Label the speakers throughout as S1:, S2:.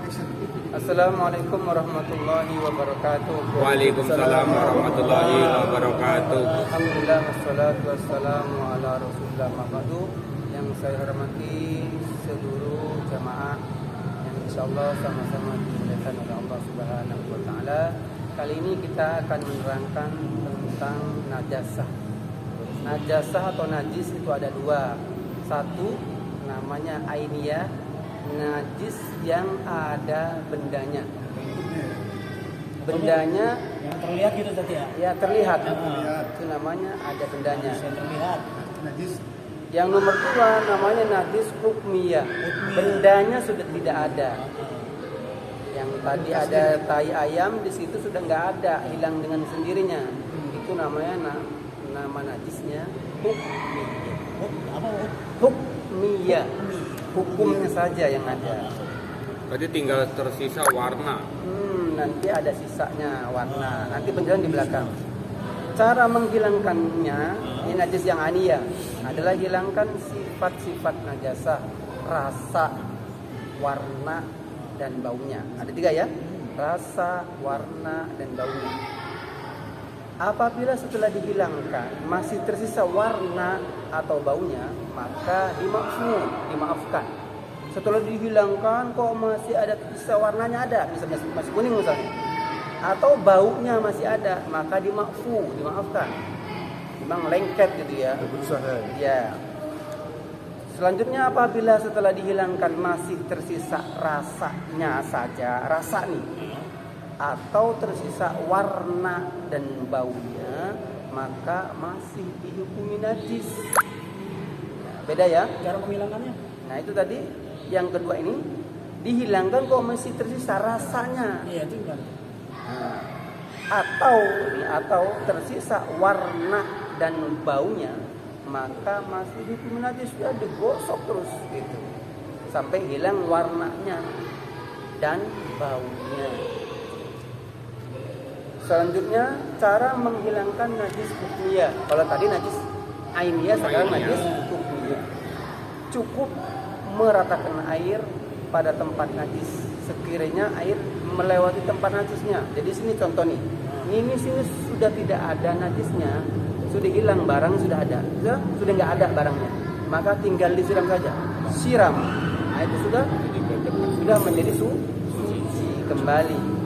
S1: Assalamualaikum warahmatullahi wabarakatuh.
S2: Waalaikumsalam warahmatullahi wabarakatuh.
S1: Alhamdulillah wassalatu wassalamu ala Rasulillah Muhammadu. Yang saya hormati seluruh jamaah yang insyaallah sama-sama dimuliakan oleh Allah Subhanahu wa taala. Kali ini kita akan menerangkan tentang najasah. Najasah atau najis itu ada dua. Satu namanya ainiyah, najis yang ada bendanya. Bendanya
S3: yang terlihat gitu tadi ya.
S1: Ya terlihat. Itu namanya ada bendanya.
S3: Yang terlihat.
S4: Najis.
S1: Yang nomor dua namanya najis hukmiyah. Bendanya sudah tidak ada. Yang tadi ada tai ayam di situ sudah nggak ada, hilang dengan sendirinya. Itu namanya nama najisnya hukmiyah. Hukmiyah. Hukumnya saja yang ada.
S2: Berarti tinggal tersisa warna.
S1: Nanti ada sisanya warna. Nanti penjelasan di belakang. Cara menghilangkannya, ini najis yang aniyah, adalah hilangkan sifat-sifat najasah, rasa, warna, dan baunya. Ada tiga ya, rasa, warna, dan baunya. Apabila setelah dihilangkan masih tersisa warna atau baunya, maka dimaafkan. Setelah dihilangkan kok masih ada tersisa warnanya ada, misalnya masih kuning misalnya, atau baunya masih ada, maka dimaafkan. Memang lengket gitu ya. Ya. Selanjutnya apabila setelah dihilangkan masih tersisa rasanya saja, rasa nih, atau tersisa warna dan baunya, maka masih dihukumi najis. Beda ya?
S3: Cara menghilangkannya?
S1: Nah itu tadi yang kedua ini dihilangkan kok masih tersisa rasanya.
S3: Iya itu kan.
S1: Nah, atau tersisa warna dan baunya, maka masih dihukumi najis. Sudah digosok terus gitu sampai hilang warnanya dan baunya. Selanjutnya cara menghilangkan najis hukmiyah. Kalau tadi najis ainiyah, sekarang najis hukmiyah. Cukup meratakan air pada tempat najis sekiranya air melewati tempat najisnya. Jadi sini contoh nih. Ini sini sudah tidak ada najisnya, sudah hilang, barang sudah ada. Sudah nggak ada barangnya. Maka tinggal disiram saja. Siram. Nah, itu sudah menjadi suci kembali.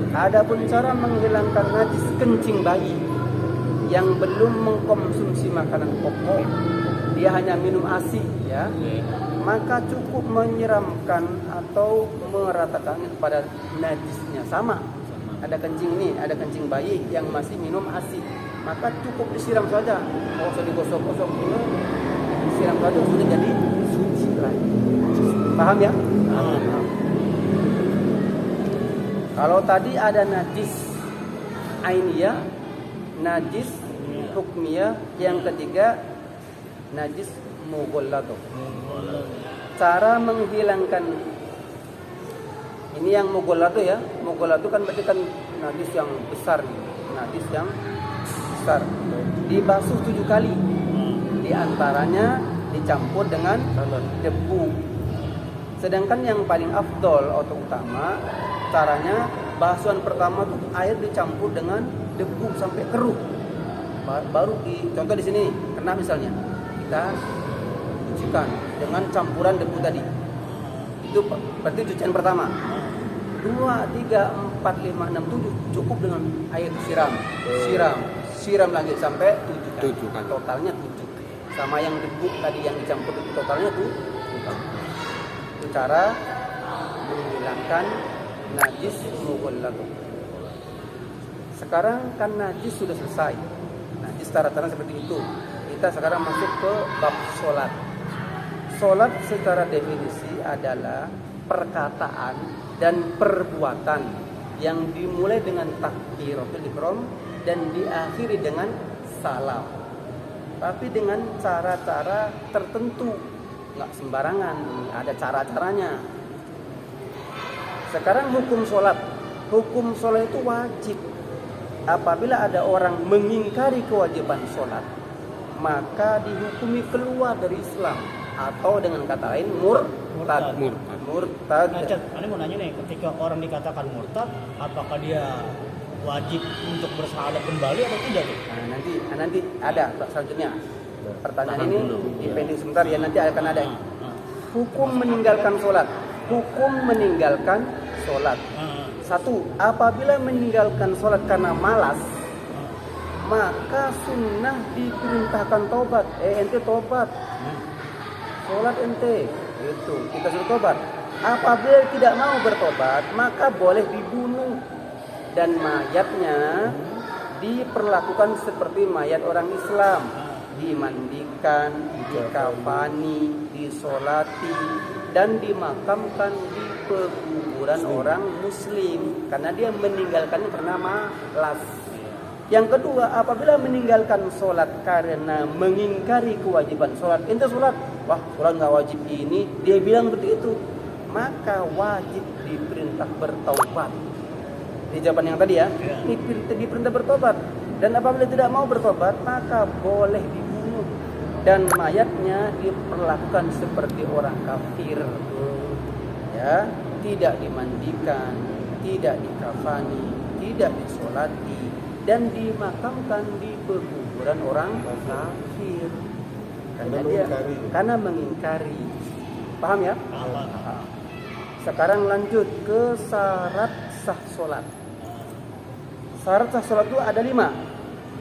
S1: Adapun cara menghilangkan najis kencing bayi yang belum mengkonsumsi makanan pokok, dia hanya minum ASI ya, maka cukup menyiramkan atau meratakan pada najisnya. Sama. Ada kencing nih, ada kencing bayi yang masih minum ASI, maka cukup disiram saja. Oh, usah digosok-gosok dulu, disiram saja sudah jadi suci lagi. Paham ya? Paham. Kalau tadi ada najis ainiyah, najis hukmiyah, yang ketiga najis mughalladh. Cara menghilangkan ini yang mughalladh ya. Mughalladh kan berarti kan najis yang besar nih. Najis yang besar. Dibasuh 7 kali. Di antaranya dicampur dengan debu. Sedangkan yang paling afdol atau utama, caranya basuhan pertama tuh air dicampur dengan debu sampai keruh. Baru contoh di sini kena misalnya, kita cucikan dengan campuran debu tadi. Itu berarti cucian pertama. 2, 3, 4, 5, 6, 7 cukup dengan air siram lagi sampai 7 kali. Totalnya 7. Sama yang debu tadi yang dicampur itu totalnya tuh. Itu cara menghilangkan najis mughalladh. Sekarang kan najis sudah selesai. Najis tara-tara seperti itu. Kita sekarang masuk ke bab sholat. Sholat secara definisi adalah perkataan dan perbuatan yang dimulai dengan takbiratul ihram dan diakhiri dengan salam. Tapi dengan cara-cara tertentu, nggak sembarangan, ada cara-caranya. Sekarang hukum sholat. Hukum sholat itu wajib. Apabila ada orang mengingkari kewajiban sholat, maka dihukumi keluar dari Islam, atau dengan kata lain murtad.
S2: Murtad.
S1: Murtad.
S3: Nah, Cak, Ane mau nanya nih, ketika orang dikatakan murtad, apakah dia wajib untuk bersyahadat kembali atau tidak tuh?
S1: Nah, nanti ada selanjutnya. Pertanyaan ini dipending sebentar ya, nanti akan ada. Hukum meninggalkan sholat. Hukum meninggalkan sholat. Satu, apabila meninggalkan sholat karena malas, maka sunnah diperintahkan tobat. Ente tobat. Sholat ente, itu kita suruh tobat. Apabila tidak mau bertobat, maka boleh dibunuh dan mayatnya diperlakukan seperti mayat orang Islam, dimandikan, dikafani, disolati, dan dimakamkan di pekuburan orang Muslim karena dia meninggalkannya karena malas. Yang kedua, apabila meninggalkan sholat karena mengingkari kewajiban sholat, ente sholat, wah sholat nggak wajib ini, dia bilang seperti itu, maka wajib diperintah bertaubat. Di jawaban yang tadi ya, diperintah bertobat. Dan apabila tidak mau bertobat, maka boleh dibunuh dan mayatnya diperlakukan seperti orang kafir. Ya, tidak dimandikan, tidak dikafani, tidak disolati, dan dimakamkan di pekuburan orang kafir. Karena mengingkari. Paham ya? Paham. Sekarang lanjut ke syarat sah sholat. Syarat sah sholat itu ada 5.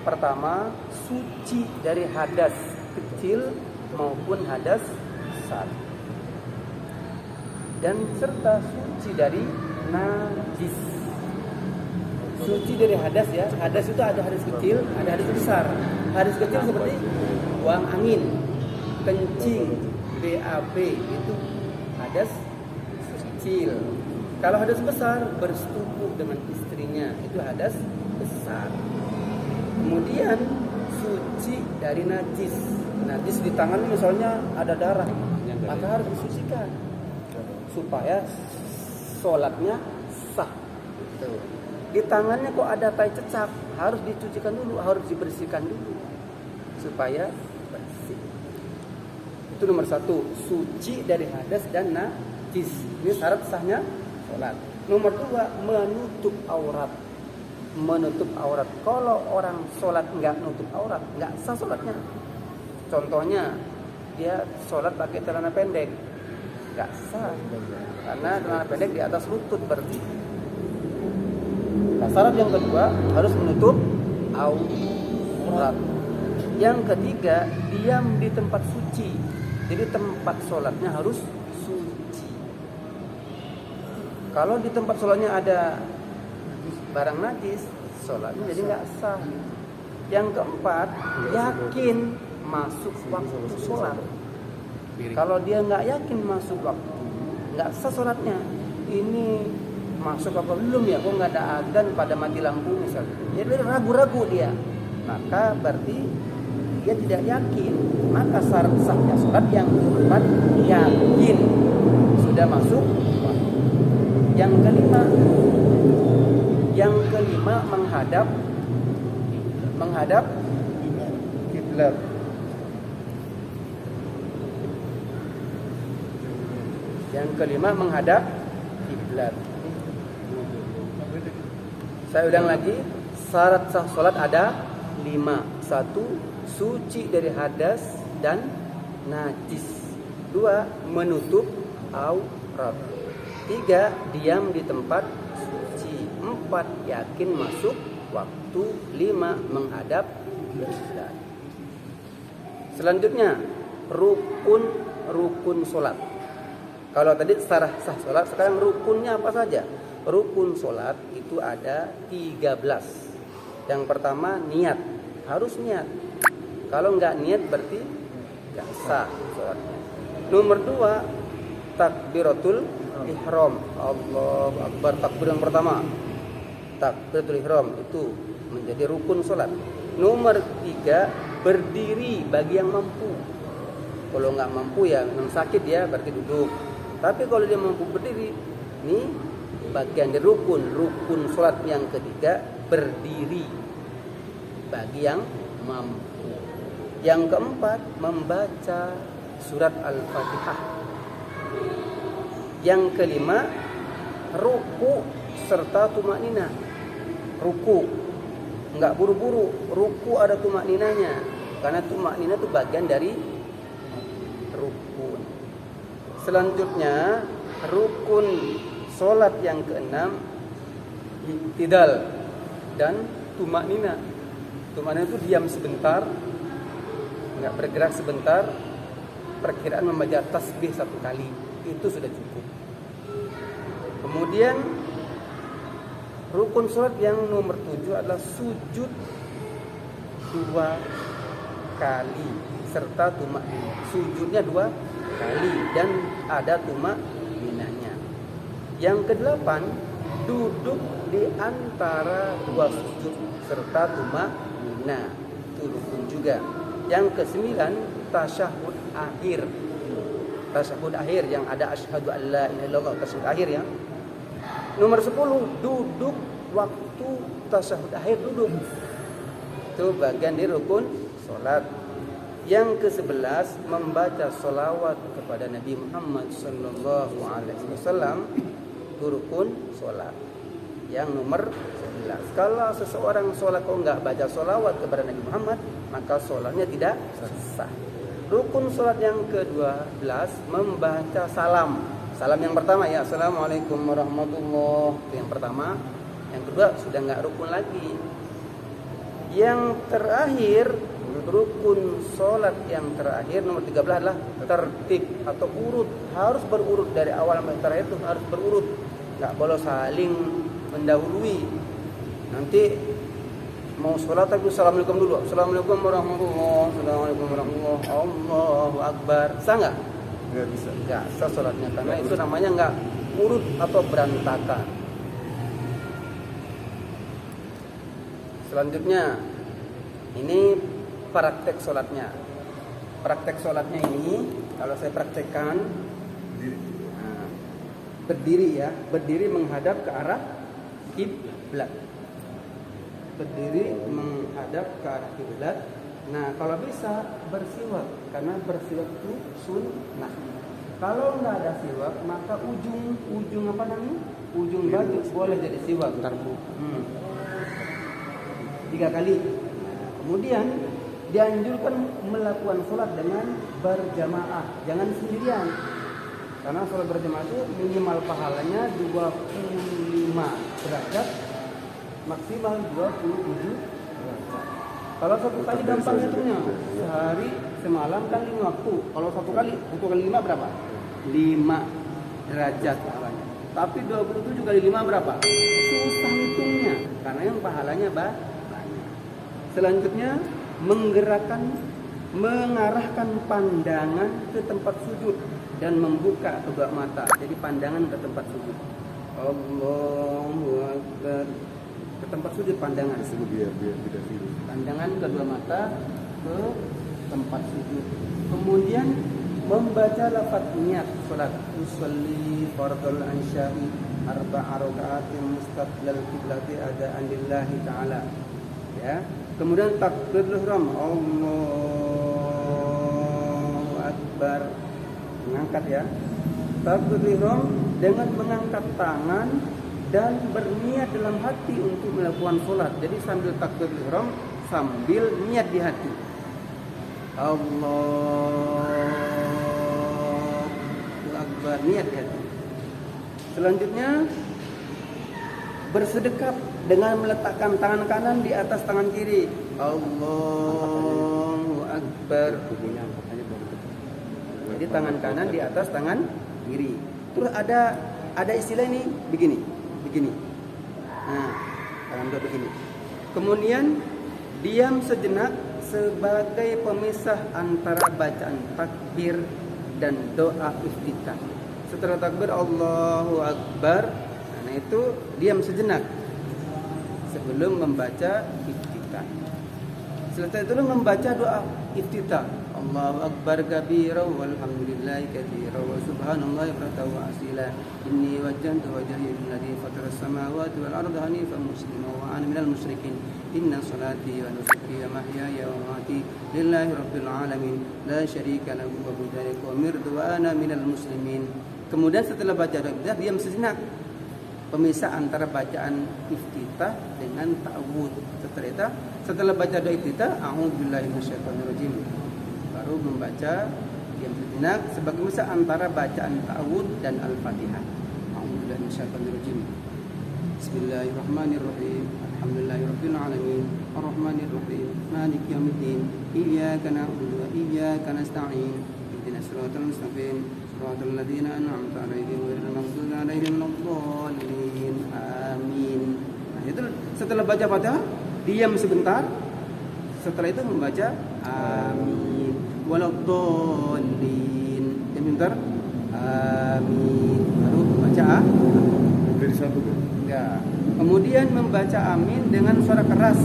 S1: Pertama, suci dari hadas kecil maupun hadas besar, dan serta suci dari najis. Suci dari hadas ya. Hadas itu ada hadas kecil, ada hadas besar. Hadas kecil seperti buang angin, kencing, BAB, itu hadas kecil. Kalau hadas besar, bersetubuh dengan istrinya, itu hadas besar. Kemudian suci dari najis. Najis di tangan misalnya ada darah, maka harus disucikan supaya sholatnya sah. Di tangannya kok ada tai cecak, harus dicucikan dulu, harus dibersihkan dulu supaya bersih. Itu nomor 1, suci dari hadas dan najis. Ini syarat sahnya sholat. Nomor 2, menutup aurat. Menutup aurat. Kalau orang sholat nggak nutup aurat, nggak sah sholatnya. Contohnya, dia sholat pakai celana pendek, nggak sah, karena celana pendek di atas lutut berarti. Nah, syarat yang kedua harus menutup aurat. Yang ketiga, diam di tempat suci. Jadi tempat sholatnya harus suci. Kalau di tempat sholatnya ada barang najis, sholatnya jadi nggak sah. Yang keempat, yakin masuk waktu sholat. Kalau dia nggak yakin masuk waktu, nggak sah sholatnya. Ini masuk apa belum ya? Kok nggak ada adzan pada mati lampu misalnya? Jadi ragu-ragu dia. Maka berarti dia tidak yakin. Maka syarat sahnya sholat yang keempat, yakin sudah masuk waktu. Yang kelima menghadap kiblat. Yang kelima menghadap kiblat. Saya ulang lagi, syarat sah salat ada 5. 1, suci dari hadas dan najis. 2, menutup aurat. 3, diam di tempat suci. 4, yakin masuk waktu. 5, menghadap kiblat. Selanjutnya, rukun salat. Kalau tadi syarat sah salat, sekarang rukunnya apa saja? Rukun salat itu ada 13. Yang pertama, niat. Harus niat. Kalau nggak niat berarti nggak sah salatnya. Nomor 2, takbiratul ihram. Allahu Akbar, takbir yang pertama. Takbiratul ihram itu menjadi rukun salat. Nomor 3, berdiri bagi yang mampu. Kalau nggak mampu ya, yang sakit ya berarti duduk. Tapi kalau dia mampu berdiri, ini bagian dari rukun salat yang ketiga, berdiri bagi yang mampu. Yang keempat, membaca surat Al-Fatihah. Yang kelima, ruku serta tumaknina. Ruku nggak buru-buru, ruku ada tumakninanya, karena tumaknina itu bagian dari rukun. Selanjutnya rukun sholat yang keenam, i'tidal dan tumaknina. Tumaknina itu diam sebentar, nggak bergerak sebentar, perkiraan membaca tasbih 1 kali, itu sudah cukup. Kemudian rukun sholat yang nomor 7 adalah sujud 2 kali serta tumaknina. Sujudnya 2 kali dan ada tumakninanya. Yang ke-8, duduk di antara 2 sujud serta tumaknina, itu rukun juga. Yang ke-9, tasyahud akhir. Tasyahud akhir yang ada asyhadu an la ilaha illallah, tasyahud akhir ya. Nomor 10, duduk waktu tasyahud akhir, duduk. Itu bagian dari rukun salat. Yang ke-11, membaca sholawat kepada Nabi Muhammad sallallahu alaihi wasallam, itu rukun salat. Yang nomor 11. Kalau seseorang sholat kok nggak baca sholawat kepada Nabi Muhammad, maka sholatnya tidak sah. Rukun sholat yang ke-12, membaca salam. Salam yang pertama ya, assalamualaikum warahmatullahi, itu yang pertama. Yang kedua sudah nggak rukun lagi. Yang terakhir, rukun sholat yang terakhir nomor 13 adalah tertib atau urut. Harus berurut dari awal sampai terakhir, itu harus berurut. Nggak boleh saling mendahului. Nanti mau sholat tapi assalamualaikum dulu, assalamualaikum warahmatullahi, assalamualaikum warahmatullahi, Allahu akbar. Sah nggak?
S4: Nggak bisa.
S1: Nggak sah sholatnya, karena itu namanya nggak urut atau berantakan. Selanjutnya ini praktek sholatnya. Praktek sholatnya ini kalau saya praktekkan, berdiri ya, berdiri menghadap ke arah kiblat. Berdiri menghadap ke arah kiblat. Nah, kalau bisa bersiwak, karena bersiwak itu sunnah. Kalau nggak ada siwak, maka ujung apa namanya? Ujung baju boleh jadi siwak. 3 kali. Kemudian dianjurkan melakukan sholat dengan berjamaah, jangan sendirian. Karena sholat berjamaah itu minimal pahalanya 25 derajat, maksimal 27 derajat. Kalau 1 kali gampang hitungnya, sehari semalam kan 5 waktu. Kalau 1 kali 5 berapa? 5 derajat pahalanya. Tapi 27 kali 5 berapa? Susah hitungnya, karena yang pahalanya banyak. Selanjutnya mengarahkan pandangan ke tempat sujud dan membuka kedua mata. Jadi pandangan ke tempat sujud. Allahu akbar. Ke tempat sujud pandangan. Pandangan kedua mata ke tempat sujud. Kemudian membaca lafaz niat salat. Usolli fardhul ansya'i arba'a raka'atin mustaqbilal qiblati adaan lillahi ta'ala. Ya. Kemudian takbirul ihram, Allahu akbar, mengangkat ya. Takbirul ihram dengan mengangkat tangan dan berniat dalam hati untuk melakukan sholat. Jadi sambil takbirul ihram, sambil niat di hati. Allahu akbar, niat di hati. Selanjutnya bersedekap dengan meletakkan tangan kanan di atas tangan kiri. Allahu akbar. Jadi tangan kanan di atas tangan kiri. Terus ada istilah ini begini. Nah, tangan dua begini. Kemudian diam sejenak sebagai pemisah antara bacaan takbir dan doa iftitah. Setelah takbir Allahu akbar, nah itu diam sejenak sebelum membaca iftitah. Setelah itu membaca doa iftitah. Allahu akbar kabira walhamdulillahi katsira wa subhanallahi bukratan wa asila. Inni wajjantu wajhi lilladzi fatara as-samawati wal arda hanifan musliman wa ana minal musyrikin. Inna salati wa nusuki wa mahyaya wa mamati lillahi rabbil alamin la syarika lahu wa bidzalika umirtu wa ana minal muslimin. Kemudian setelah baca doa iftitah diam sejenak. Pemisah antara bacaan iftitah dengan ta'awud. Setelah baca doa iftitah, a'udzubillahi minasyaitonirrajim. Baru membaca diam sejenak sebagai pemisah antara bacaan ta'awud dan al-Fatihah. A'udzubillahi minasyaitonirrajim. Bismillahirrahmanirrahim. Alhamdulillahirabbil alamin. Arrahmanirrahim. Maliki yaumiddin. Iyyaka na'budu wa iyyaka nasta'in. Ihdinas siratal mustaqim. Shiratal ladzina an'amta 'alaihim ghairil maghdubi 'alaihim waladdallin. Amin. Nah, itu setelah baca Fatihah, diam sebentar. Setelah itu membaca amin. Waladdallin. Diam sebentar. Amin. Baru baca
S2: Dari satu kan?
S1: ya. Kemudian membaca amin dengan suara keras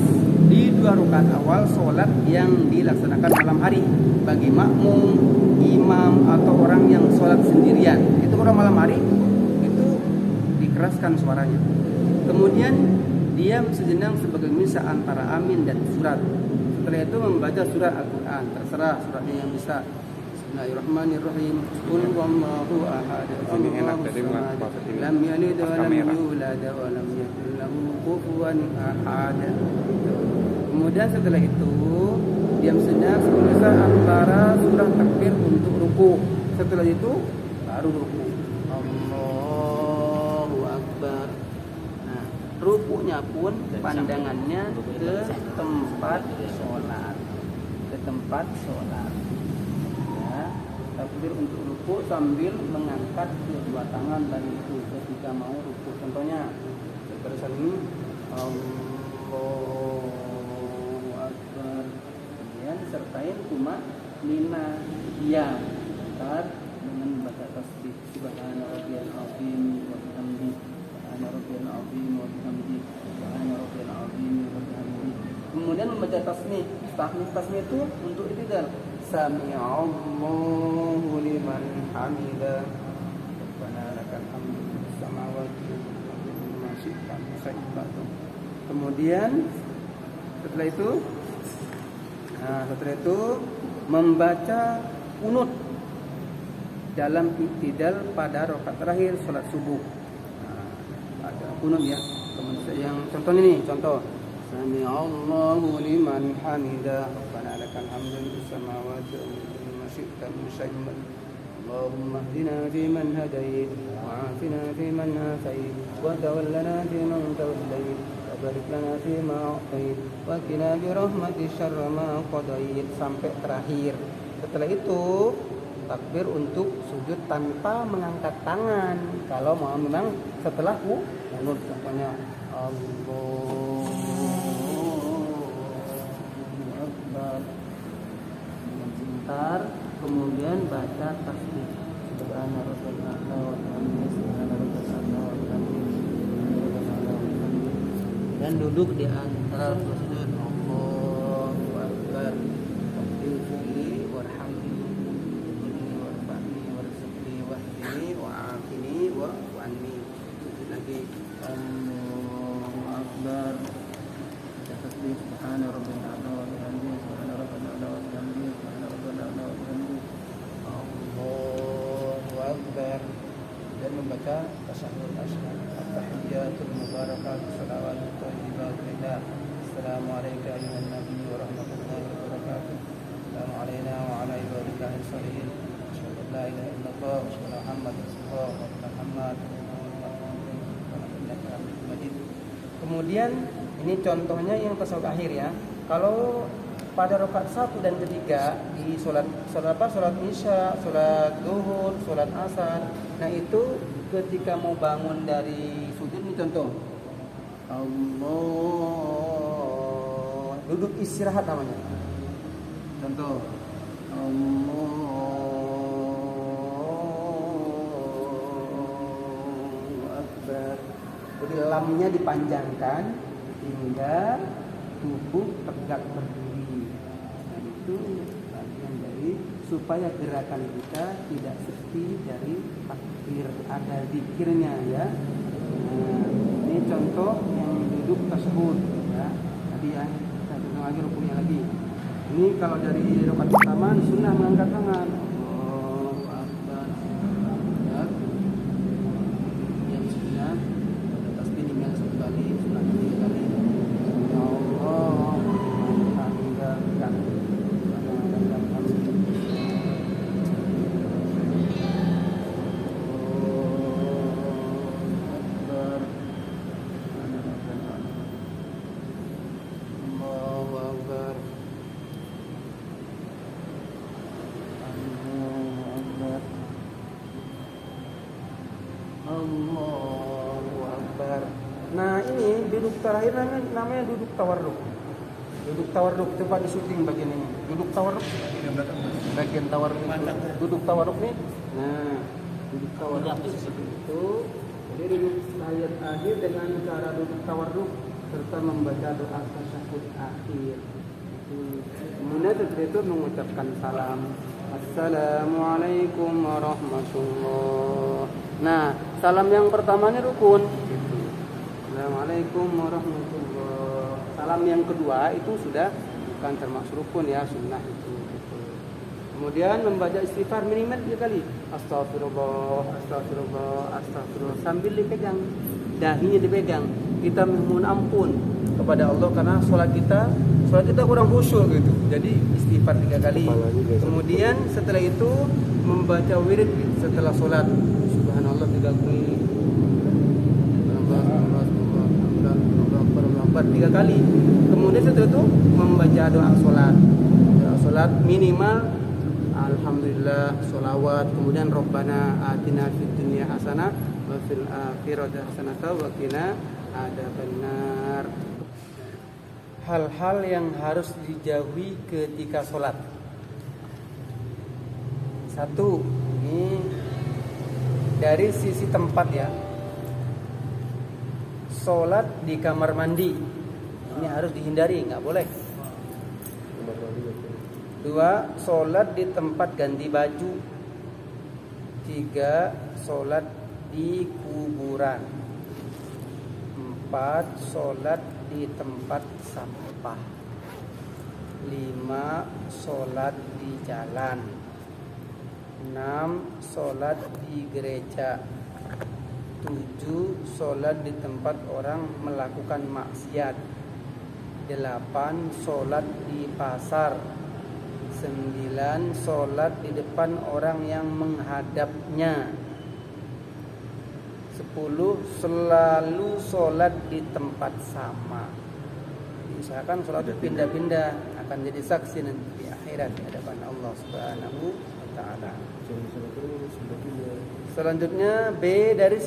S1: di 2 rakaat awal sholat yang dilaksanakan malam hari bagi makmum, imam atau orang yang sholat sendirian. Itu orang malam hari itu dikeraskan suaranya. Kemudian diam sejenak sebagai misah antara amin dan surat. Setelah itu membaca surat Al-Quran, terserah suratnya yang bisa. Bismillahirrahmanirrahim. Qul huwallahu ahad.
S2: Sini enak jadi maksud ini.
S1: Lam yalid wa lam
S2: Kamera.
S1: yulad wa lam yakul lahu kufuwan ahad. Kemudian setelah itu diam sejenak semisal antara surah takbir untuk ruku. Setelah itu baru ruku. Allahu Akbar. Nah, rukunya pun pandangannya ke tempat sholat. Ke tempat sholat. Takbir untuk ruku sambil mengangkat kedua tangan dan itu ketika mau ruku. Contohnya seperti ini, Allahu Akbar. Kemudian sertain cuma nina diam. Ntar dengan baca tasbih Subhana rabbiyal azim wa bihamdi. Subhana rabbiyal azim wa bihamdi. Subhana rabbiyal azim wa bihamdi. Kemudian membaca tasbih. Tasbih itu untuk i'tidal. Sami'allahu liman hamidah. Rabbana lakal hamdu fis samawati wal ardi. Kemudian setelah itu membaca qunut dalam i'tidal pada rakaat terakhir salat subuh. Ada qunut ya. Kemudian yang contoh ini, contoh Sami'allahu liman hamidah. Rabbana lakal hamdu fis samawati wal ardi ma syi'ta min syai'in. Allahumma ihdina fiman hadait wa 'afina fiman afait wa tawallana fiman tawallait wa barik lana fima a'tait wa qina bi rahmatika syarra ma qadait sampai terakhir. Setelah itu takbir untuk sujud tanpa mengangkat tangan. Kalau mau memang setelah qunut contohnya Allahu Akbar. Sebentar, kemudian baca tasbih Subhana rabbiyal a'la wa bihamdihi subhana rabbiyal a'la wa bihamdihi dan duduk di antara sujud. Allahu Akbar. Waghfirli warhamni warfa'ni warzuqni wahdini wa'afini wa'fu anni. Lagi Allahu Akbar. Tasbih Subhana rabbiyal a'la wa bihamdihi subhana rabbiyal a'la wa bihamdihi subhana rabbiyal a'la wa bihamdihi. Allahu Akbar. Dan membaca tasyahhud asyhad. At-tahiyyatul mubarakatuh shalawatut thayyibatun lillah. Assalamu alayka ayyuhan nabiy wa rahmatullahi wa barakatuh. Assalamu alayna wa ala ibadillahi shalihin. Asyhadu an la ilaha illallah wa asyhadu anna Muhammadan rasulullah wa Muhammad. Kemudian ini contohnya yang tasawuf akhir ya. Kalau pada rakaat 1 dan ketiga di salat isya, salat zuhur, salat asar. Nah itu ketika mau bangun dari sujud ini contoh. Allah duduk istirahat namanya. Contoh. Allahu Akbar. Jadi lamnya dipanjangkan hingga tubuh tegak berdiri. Nah itu bagian dari supaya gerakan kita tidak sepi dari takbir, ada zikirnya ya. Nah, ini contoh yang duduk tasyahud ya. Tadi ya kita ulang lagi rukunya lagi. Ini kalau dari rakaat pertama sunnah mengangkat tangan. Allahu Akbar. Ya. Nah ini duduk terakhir namanya duduk tawarruk. Duduk tawarruk, coba di syuting bagian ini. Duduk tawarruk, bagian tawarruk itu. Duduk tawarruk nih. Nah, duduk tawarruk itu. Jadi duduk tahiyat akhir dengan cara duduk tawarruk serta membaca doa tasyahud akhir. Kemudian setelah itu mengucapkan salam. Assalamualaikum warahmatullahi. Nah, salam yang pertama ini rukun. Assalamualaikum warahmatullahi. Salam yang kedua itu sudah bukan termasuk rukun ya, sunnah itu. Kemudian membaca istighfar minimal 3 kali. Astagfirullah, astagfirullah, astagfirullah sambil dipegang, dahinya dipegang. Kita mohon ampun kepada Allah karena sholat kita kurang khusyuk gitu. Jadi istighfar 3 kali. Kemudian setelah itu membaca wirid setelah sholat. Subhanallah 3 kali. 3 kali. Kemudian setelah itu membaca doa sholat. Doa sholat minimal alhamdulillah, sholawat, kemudian Rabbana atina fid dunya hasanah wa fil akhirati hasanah wa qina adzabannar. Hal-hal yang harus dijauhi ketika sholat. 1, ini dari sisi tempat ya. Sholat di kamar mandi ini harus dihindari, nggak boleh. 2, sholat di tempat ganti baju. 3, sholat di kuburan. 4, sholat di tempat sampah. 5, sholat di jalan. 6, sholat di gereja. 7, sholat di tempat orang melakukan maksiat. 8, sholat di pasar. 9, sholat di depan orang yang menghadapnya. 10, selalu sholat di tempat sama. Usahakan sholat itu pindah-pindah, akan jadi saksi nanti di akhirat di hadapan Allah Subhanahu wa taala. Selanjutnya B, dari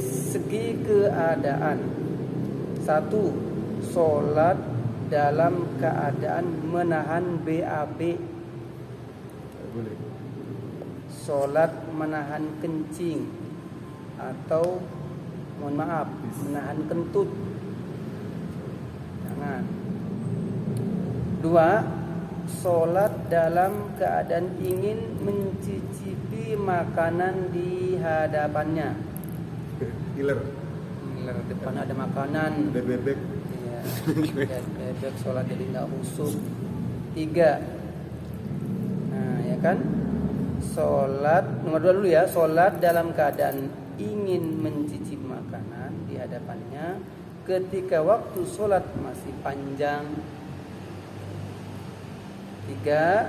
S1: segi keadaan. 1, sholat dalam keadaan menahan BAB. Sholat menahan kencing atau mohon maaf menahan kentut. Jangan. 2, sholat dalam keadaan ingin mencicipi makanan di hadapannya.
S2: Giler.
S1: Depan ada makanan.
S2: Ada bebek.
S1: Dan bebek, sholat jadi nggak khusyuk. 3, nah ya kan, sholat nomor 2 dulu ya. Sholat dalam keadaan ingin mencicipi makanan di hadapannya ketika waktu sholat masih panjang. 3,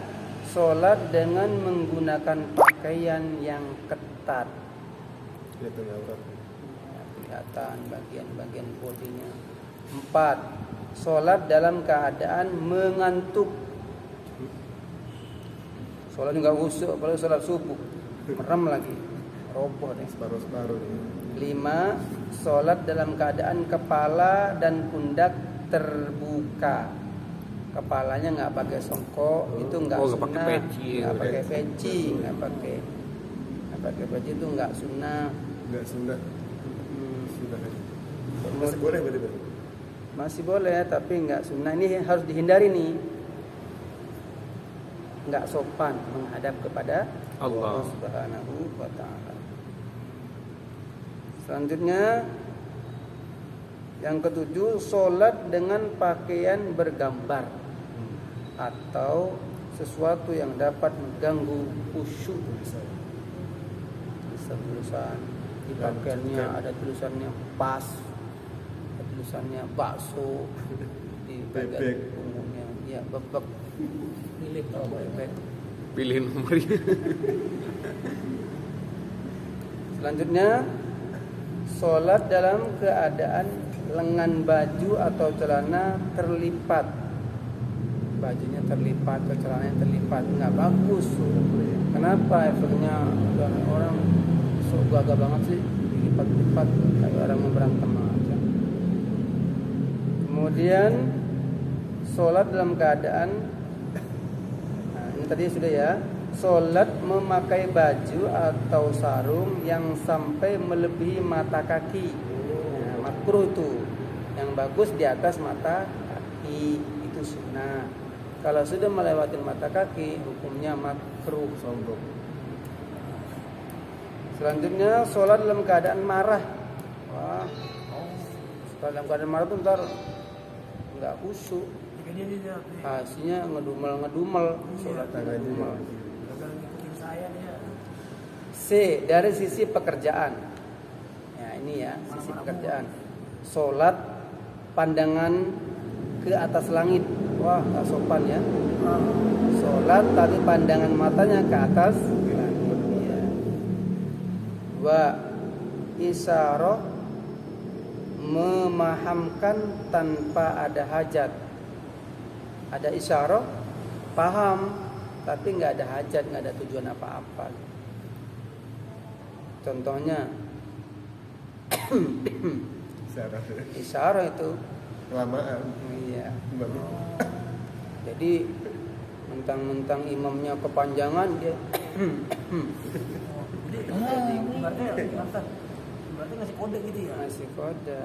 S1: sholat dengan menggunakan pakaian yang ketat. Kelihatan bagian-bagian bodinya. 4, sholat dalam keadaan mengantuk. Sholat nggak khusyuk, apalagi sholat subuh, merem lagi, roboh deh.
S2: Separuh-separuh.
S1: 5, sholat dalam keadaan kepala dan pundak terbuka. Kepalanya nggak pakai songkok, itu nggak sunnah. Nggak pakai peci, nggak pakai peci itu nggak sunnah.
S2: Nggak sunnah. Sunnah. Masih boleh berarti?
S1: Masih boleh, tapi nggak sunnah. Ini harus dihindari nih. Nggak sopan menghadap kepada Allah Subhanahu wa taala. Selanjutnya yang ke-7, sholat dengan pakaian bergambar atau sesuatu yang dapat mengganggu khusyuk. Bisa tulisan di pakaiannya ada tulisannya pas, ada tulisannya bakso, di bagian punggungnya ya bebek. Pilih kalau bebek.
S2: Pilih nomornya.
S1: Selanjutnya, sholat dalam keadaan lengan baju atau celana terlipat. Bajunya terlipat atau celananya terlipat, nggak bagus. Kenapa? Efeknya orang so gagah banget sih, lipat-lipat kayak orang mau berantem aja. Kemudian sholat dalam keadaan, nah, ini tadi sudah ya. Sholat memakai baju atau sarung yang sampai melebihi mata kaki. Nah, makruh itu. Yang bagus di atas mata kaki, itu sunnah. Kalau sudah melewati mata kaki, hukumnya makruh.
S2: Sombong.
S1: Selanjutnya sholat dalam keadaan marah. Wah, sholat dalam keadaan marah itu ntar nggak khusyuk. Hasilnya ngedumel, sholat ngedumel. C. Dari sisi pekerjaan. Ya ini ya, sisi pekerjaan. Sholat pandangan ke atas langit. Wah, tak sopan ya. Sholat tapi pandangan matanya ke atas langit. Ya. 2. Isyarah memahamkan tanpa ada hajat. Ada isyarah, paham, tapi nggak ada hajat, nggak ada tujuan apa-apa. Contohnya, isyarah itu
S2: Kelamaan.
S1: iya. Jadi mentang-mentang imamnya kepanjangan dia
S3: Berarti ngasih kode gitu ya.
S1: ngasih kode.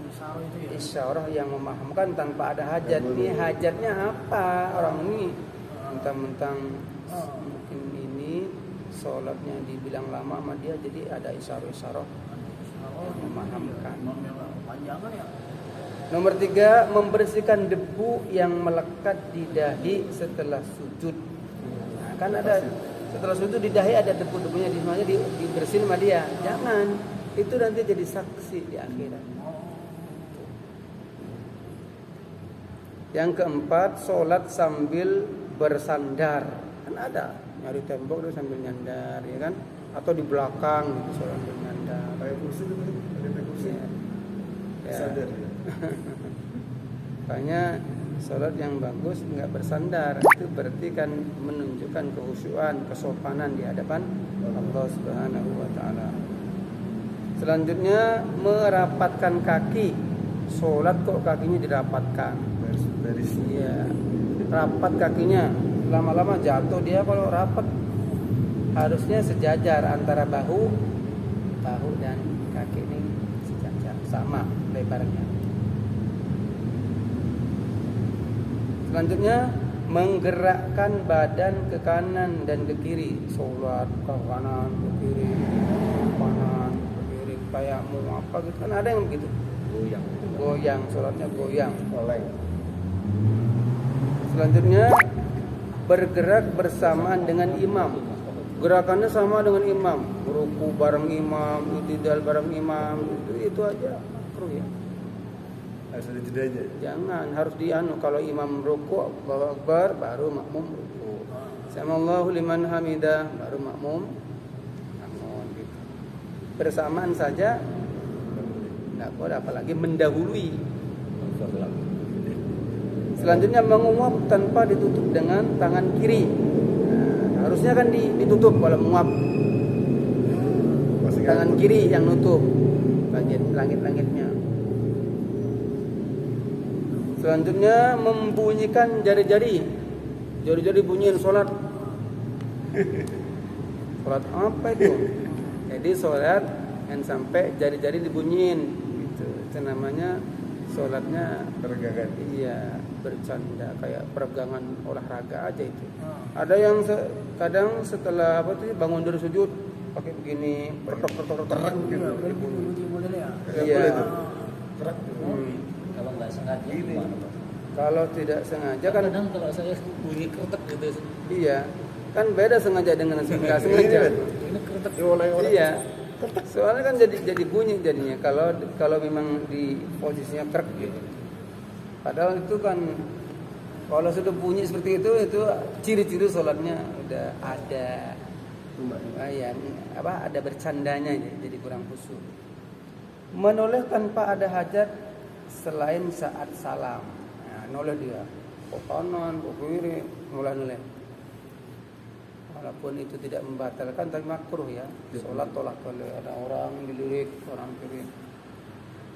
S3: Isyarah itu ya.
S1: Isyarah yang memahamkan tanpa ada hajat. Ini hajatnya apa? Orang ini mentang-mentang mungkin ini sholatnya dibilang lama sama dia, jadi ada isyarah-isyarah yang memahamkan.
S3: Panjangan ya.
S1: Nomor 3, membersihkan debu yang melekat di dahi setelah sujud. Nah, kan ada setelah sujud di dahi ada debu-debunya, di semuanya dibersihin sama dia. Jangan, itu nanti jadi saksi di akhirat. Yang keempat, sholat sambil bersandar. Kan ada nyari tembok terus sambil nyandar, ya kan? Atau di belakang gitu, sholat sambil nyandar.
S2: Kayak kursi itu tadi, ada kursi.
S1: Ya.
S2: Sadar ya.
S1: Makanya sholat yang bagus nggak bersandar, itu berarti kan menunjukkan kehusyuan, kesopanan di hadapan Allah Subhanahu wa taala. Selanjutnya, merapatkan kaki. Sholat kok kakinya dirapatkan.
S2: Dari
S1: Iya, rapat kakinya. Lama-lama jatuh dia kalau rapat. Harusnya sejajar antara bahu dan kaki ini sejajar, sama lebarnya. Selanjutnya, menggerakkan badan ke kanan dan ke kiri. Sholat ke kanan, ke kiri, ke kanan, ke kiri, kayak mau apa gitu. Kan ada yang begitu. Goyang, sholatnya goyang.
S2: oleng.
S1: Selanjutnya, bergerak bersamaan dengan imam. Gerakannya sama dengan imam. Ruku bareng imam, i'tidal bareng imam. Itu aja makruh ya.
S2: Harus ada jedanya.
S1: Jangan, harus dianu. Kalau imam ruku, Allahu Akbar, baru makmum ruku. Sami'allahu liman hamidah, baru makmum bangun gitu. Bersamaan saja enggak boleh, apalagi mendahului. Selanjutnya, menguap tanpa ditutup dengan tangan kiri. Nah, harusnya kan ditutup kalau menguap. Tangan kiri yang nutup bagian langit-langitnya. Selanjutnya, membunyikan jari-jari. Jari-jari bunyiin sholat. Sholat apa itu? Jadi sholat yang sampai jari-jari dibunyiin. Gitu. Itu namanya sholatnya
S2: Peregangan.
S1: iya, bercanda, kayak peregangan olahraga aja itu. Ada yang kadang setelah apa tuh bangun dari sujud pakai begini, pertok gitu. Iya.
S2: Kerak.
S4: Kalau nggak sengaja gimana Pak?
S1: Kalau tidak sengaja kan
S4: Kadang kalau saya bunyi kretek gitu.
S1: iya, kan beda sengaja dengan nggak sengaja.
S4: Ini kretek.
S2: Oleng-oleng.
S1: Iya. Soalnya kan jadi bunyi jadinya kalau memang di posisinya krek gitu. Padahal itu kan kalau sudah bunyi seperti itu ciri-ciri sholatnya udah ada ada bercandanya, jadi kurang khusyuk. Menoleh tanpa ada hajat selain saat salam. Nah, noleh dia ke kanan, ke kiri, noleh. Walaupun itu tidak membatalkan, tapi makruh ya. Sholat tolak oleh ada orang dilirik orang kiri.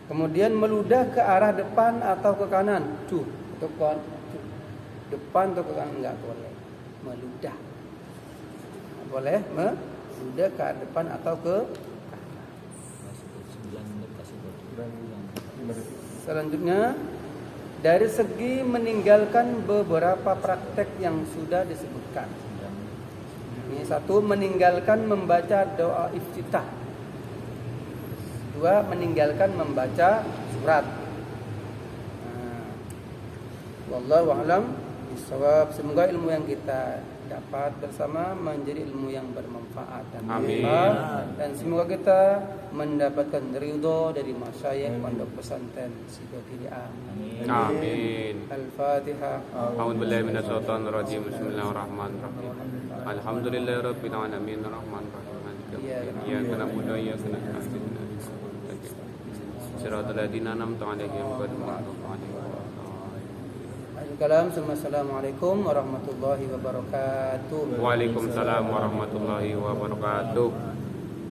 S1: Kemudian meludah ke arah depan atau ke kanan. Depan atau ke kanan enggak boleh. Meludah. Enggak boleh meludah ke arah depan atau ke selanjutnya, dari segi meninggalkan beberapa praktek yang sudah disebutkan. Ini satu, meninggalkan membaca doa iftitah. Dua, meninggalkan membaca surat. Wallahu a'lam bishawab. Semoga ilmu yang kita dapat bersama menjadi ilmu yang bermanfaat dan bermanfaat, dan semoga kita mendapatkan ridho dari masyayikh pondok pesantren Sidotiri. Amin.
S5: Amin.
S1: Al-Fatihah.
S5: A'udzu billahi minasyaitonir rajim. Bismillahirrahmanirrahim. Alhamdulillahirabbil alamin arrahmanirrahim. Iyyaka na'budu wa iyyaka nasta'in. Shiratal ladzina an'amta 'alaihim ghairil maghdubi 'alaihim.
S1: Assalamualaikum warahmatullahi wabarakatuh.
S5: Waalaikumsalam warahmatullahi wabarakatuh.